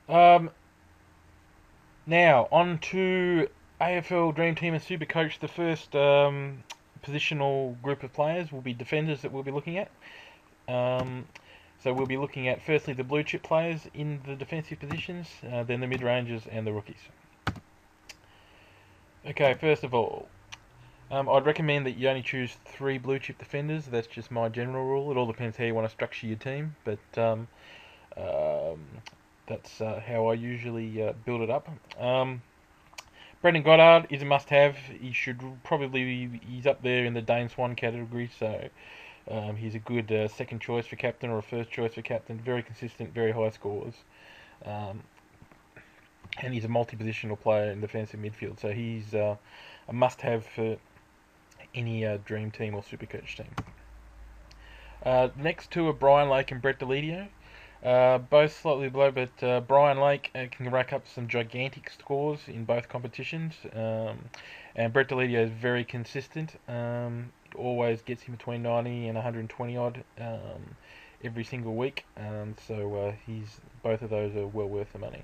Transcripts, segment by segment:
Um, Now on to AFL Dream Team and Supercoach. The first positional group of players will be defenders that we'll be looking at. Um, so we'll be looking at firstly the blue chip players in the defensive positions, then the mid rangers and the rookies. Okay, first of all, I'd recommend that you only choose three blue chip defenders. That's just my general rule. It all depends how you want to structure your team, but um, that's how I usually build it up. Brendan Goddard is a must-have. He should probably he's up there in the Dane Swan category, so he's a good second choice for captain or a first choice for captain. Very consistent, very high scores, um, and he's a multi-positional player in defensive midfield. So he's a must-have for any dream team or supercoach team. The next two are Brian Lake and Brett Deledio. Both slightly below, but Brian Lake can rack up some gigantic scores in both competitions. And Brett Deledio is very consistent. Always gets him between 90 and 120 odd every single week. So he's both of those are well worth the money.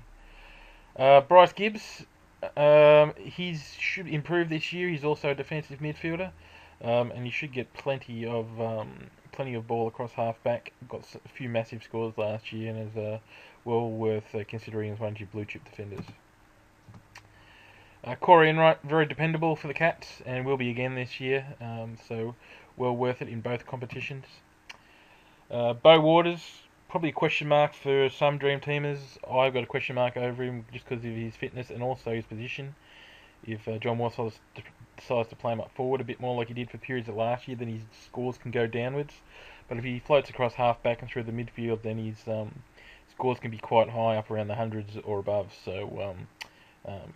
Bryce Gibbs, he should improve this year. He's also a defensive midfielder, and he should get plenty of ball across half back. Got a few massive scores last year, and is well worth considering as one of your blue chip defenders. Corey Enright, very dependable for the Cats, and will be again this year. So well worth it in both competitions. Bo Waters, probably a question mark for some dream teamers. I've got a question mark over him just because of his fitness and also his position. If John Warsall decides to play him up forward a bit more like he did for periods of last year, then his scores can go downwards. But if he floats across half back and through the midfield, then his scores can be quite high, up around the hundreds or above. So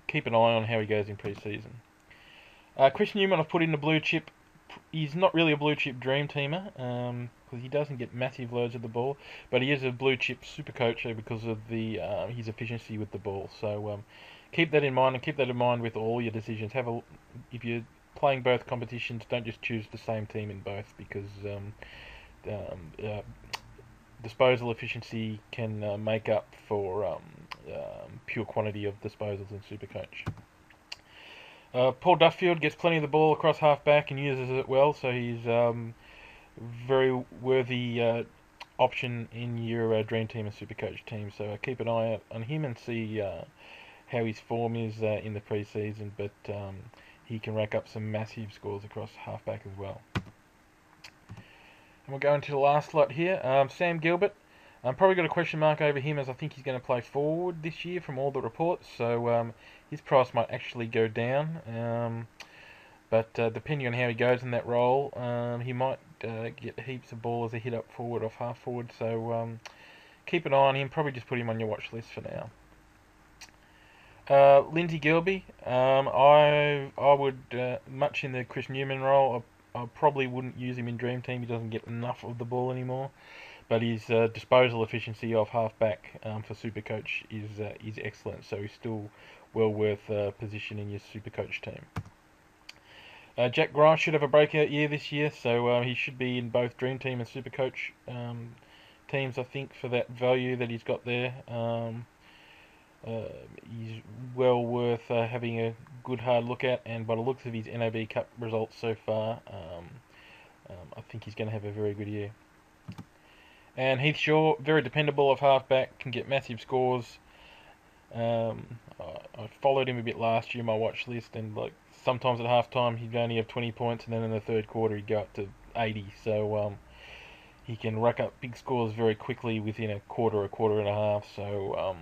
keep an eye on how he goes in pre-season. Chris Newman, I've put in the blue chip. He's not really a blue chip dream teamer because he doesn't get massive loads of the ball, but he is a blue chip super coach because of the his efficiency with the ball. So keep that in mind, and keep that in mind with all your decisions. If you're playing both competitions, don't just choose the same team in both because um, uh, disposal efficiency can make up for pure quantity of disposals in Supercoach. Paul Duffield gets plenty of the ball across half back and uses it well, so he's very worthy option in your Dream Team and Supercoach team. So keep an eye out on him and see how his form is in the pre-season. But he can rack up some massive scores across half back as well. And we'll go into the last slot here. Sam Gilbert. I'm probably got a question mark over him as I think he's going to play forward this year from all the reports. So his price might actually go down. But depending on how he goes in that role, he might get heaps of ball as a hit up forward off half forward. So keep an eye on him. Probably just put him on your watch list for now. Lindsay Gilby, I would much in the Chris Newman role. I probably wouldn't use him in Dream Team. He doesn't get enough of the ball anymore. But his disposal efficiency off half back for Supercoach is excellent. So he's still well worth position in your Supercoach team. Jack Grice should have a breakout year this year, so he should be in both Dream Team and Supercoach teams. I think for that value that he's got there. He's well worth having a good hard look at, and by the looks of his NAB Cup results so far, I think he's going to have a very good year. And Heath Shaw, very dependable off halfback, can get massive scores. I followed him a bit last year in my watch list, and like sometimes at half time he'd only have 20 points, and then in the third quarter he'd go up to 80. So he can rack up big scores very quickly within a quarter and a half. So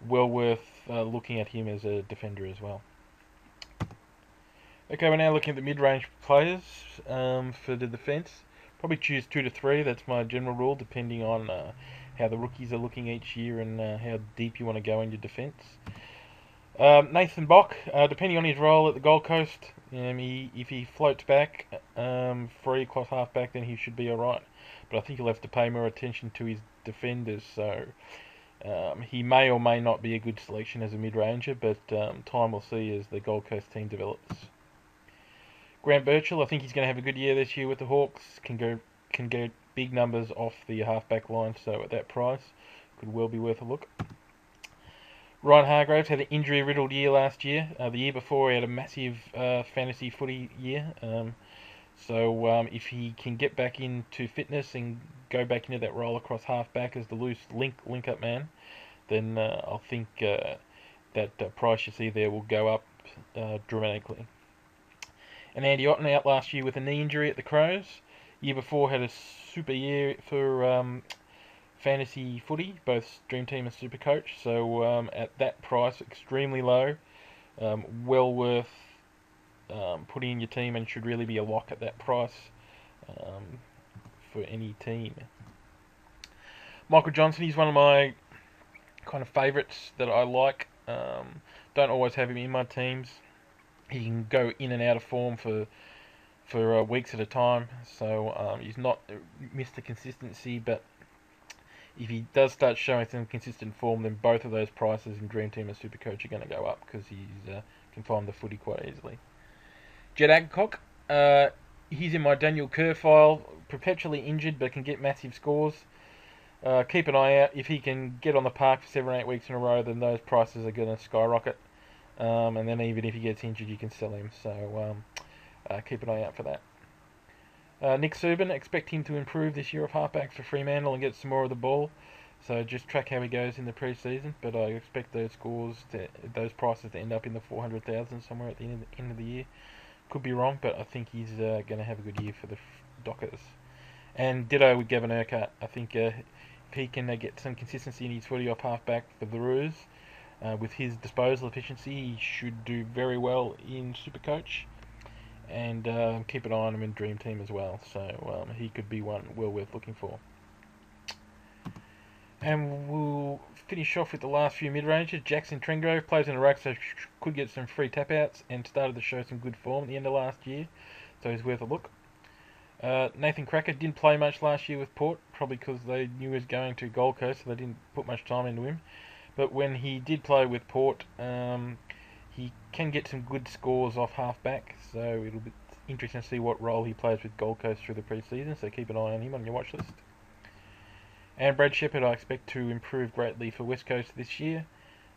well worth looking at him as a defender as well. Okay, we're now looking at the mid-range players for the defence. Probably choose 2 to 3. That's my general rule, depending on how the rookies are looking each year and how deep you want to go in your defence. Nathan Bock, depending on his role at the Gold Coast, if he floats back free across half back, then he should be alright. But I think he'll have to pay more attention to his defenders, so he may or may not be a good selection as a mid-ranger, but time will see as the Gold Coast team develops. Grant Birchall, I think he's going to have a good year this year with the Hawks. Can get big numbers off the half-back line, so at that price, could well be worth a look. Ryan Hargraves had an injury-riddled year last year. The year before, he had a massive fantasy footy year. So if he can get back into fitness and go back into that role across half-back as the loose link-up man, then I think that price you see there will go up dramatically. And Andy Otten out last year with a knee injury at the Crows. Year before had a super year for fantasy footy, both Dreamteam and Supercoach. So at that price, extremely low, well worth putting in your team, and should really be a lock at that price for any team. Michael Johnson, he's one of my kind of favourites that I like. Don't always have him in my teams. He can go in and out of form for weeks at a time. So he's not Mr. Consistency, but if he does start showing some consistent form, then both of those prices in Dream Team and Supercoach are going to go up because he can find the footy quite easily. Jed Adcock, he's in my Daniel Kerr file, perpetually injured but can get massive scores. Keep an eye out. If he can get on the park for 7 or 8 weeks in a row, then those prices are going to skyrocket. And then even if he gets injured, you can sell him. So keep an eye out for that. Nick Subin, expect him to improve this year of halfback for Fremantle and get some more of the ball. So just track how he goes in the pre-season. But I expect those prices to end up in the 400,000 somewhere at the end of the year. Could be wrong, but I think he's going to have a good year for the Dockers. And ditto with Gavin Urquhart. I think if he can get some consistency in his footy off halfback for the Roos, with his disposal efficiency, he should do very well in Supercoach. And keep an eye on him in Dream Team as well. So he could be one well worth looking for. And we'll finish off with the last few mid-rangers. Jackson Trengrove plays in a ruck, so could get some free tap-outs and started to show some good form at the end of last year. So he's worth a look. Nathan Cracker didn't play much last year with Port, probably because they knew he was going to Gold Coast, so they didn't put much time into him. But when he did play with Port, he can get some good scores off half-back, so it'll be interesting to see what role he plays with Gold Coast through the pre-season, so keep an eye on him on your watch list. And Brad Shepherd, I expect to improve greatly for West Coast this year.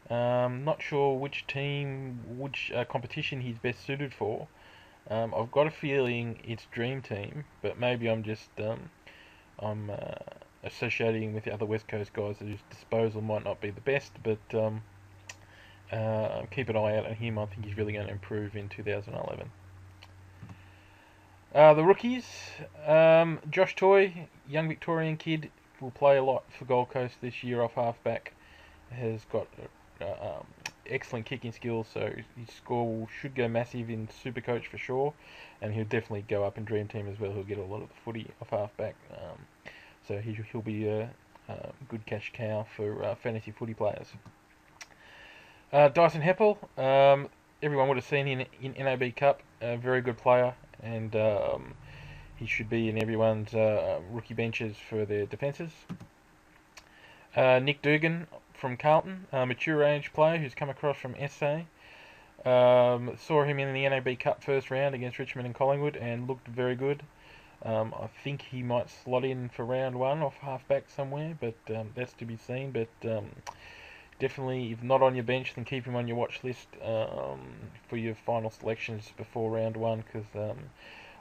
Not sure which competition he's best suited for. I've got a feeling it's Dream Team, but maybe I'm just associating with the other West Coast guys whose disposal might not be the best, but keep an eye out on him. I think he's really going to improve in 2011. The rookies, Josh Toy, young Victorian kid, will play a lot for Gold Coast this year off halfback. Has got excellent kicking skills, so his score should go massive in Supercoach for sure, and he'll definitely go up in Dream Team as well. He'll get a lot of the footy off halfback, so he'll be a good cash cow for fantasy footy players. Dyson Heppel, everyone would have seen him in NAB Cup, a very good player, and he should be in everyone's rookie benches for their defences. Nick Dugan from Carlton, a mature age player who's come across from SA. Saw him in the NAB Cup first round against Richmond and Collingwood and looked very good. I think he might slot in for round one off halfback somewhere, but that's to be seen. But definitely, if not on your bench, then keep him on your watch list for your final selections before round one, because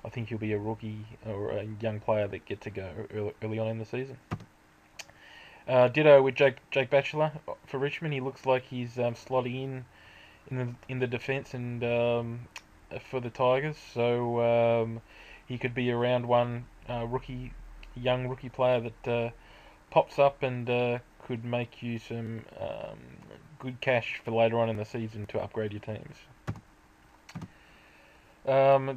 I think he'll be a rookie or a young player that get to go early on in the season. Ditto with Jake Batchelor for Richmond. He looks like he's slotting in the defence and for the Tigers, so he could be a round one young rookie player that pops up and could make you some good cash for later on in the season to upgrade your teams.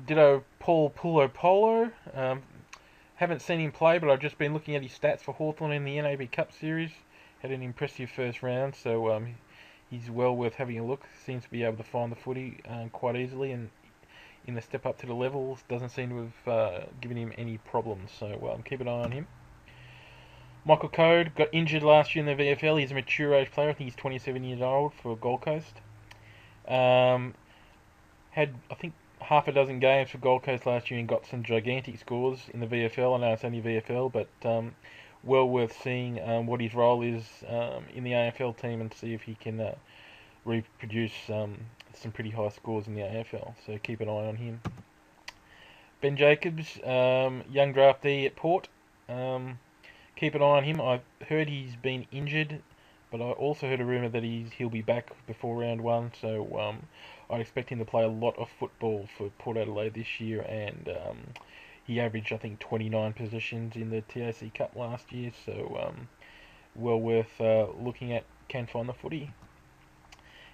Ditto Paul Polo. Haven't seen him play, but I've just been looking at his stats for Hawthorn in the NAB Cup series. Had an impressive first round, so he's well worth having a look. Seems to be able to find the footy quite easily, and in the step up to the levels, doesn't seem to have given him any problems. So keep an eye on him. Michael Code got injured last year in the VFL. He's a mature age player. I think he's 27 years old for Gold Coast. Had, I think, half a dozen games for Gold Coast last year and got some gigantic scores in the VFL. I know it's only VFL, but well worth seeing what his role is in the AFL team and see if he can reproduce some pretty high scores in the AFL. So keep an eye on him. Ben Jacobs, young draftee at Port. Keep an eye on him. I've heard he's been injured, but I also heard a rumour that he'll be back before round one. So I expect him to play a lot of football for Port Adelaide this year, and he averaged, I think, 29 possessions in the TAC Cup last year. So well worth looking at. Can find the footy.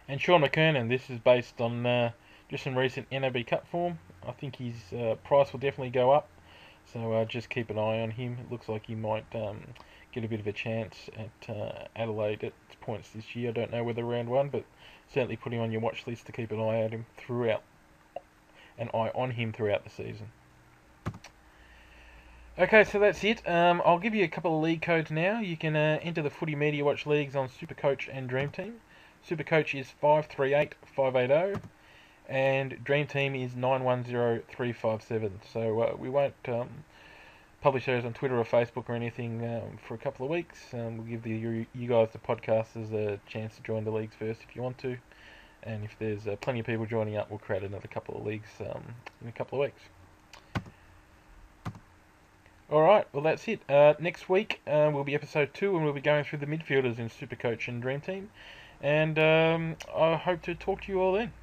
And Sean McKernan, this is based on just some recent NAB Cup form. I think his price will definitely go up, so just keep an eye on him. It looks like he might get a bit of a chance at Adelaide at points this year. I don't know whether round one, but certainly put him on your watch list to keep an eye on him throughout the season. Okay, so that's it. I'll give you a couple of league codes now. You can enter the Footy Media Watch leagues on Supercoach and Dreamteam. Supercoach is 538580 and Dreamteam is 910357. So we won't publish those on Twitter or Facebook or anything for a couple of weeks. We'll give you guys, the podcasters, a chance to join the leagues first if you want to. And if there's plenty of people joining up, we'll create another couple of leagues in a couple of weeks. Alright, well that's it. Next week will be episode 2 and we'll be going through the midfielders in Supercoach and Dreamteam. And I hope to talk to you all then.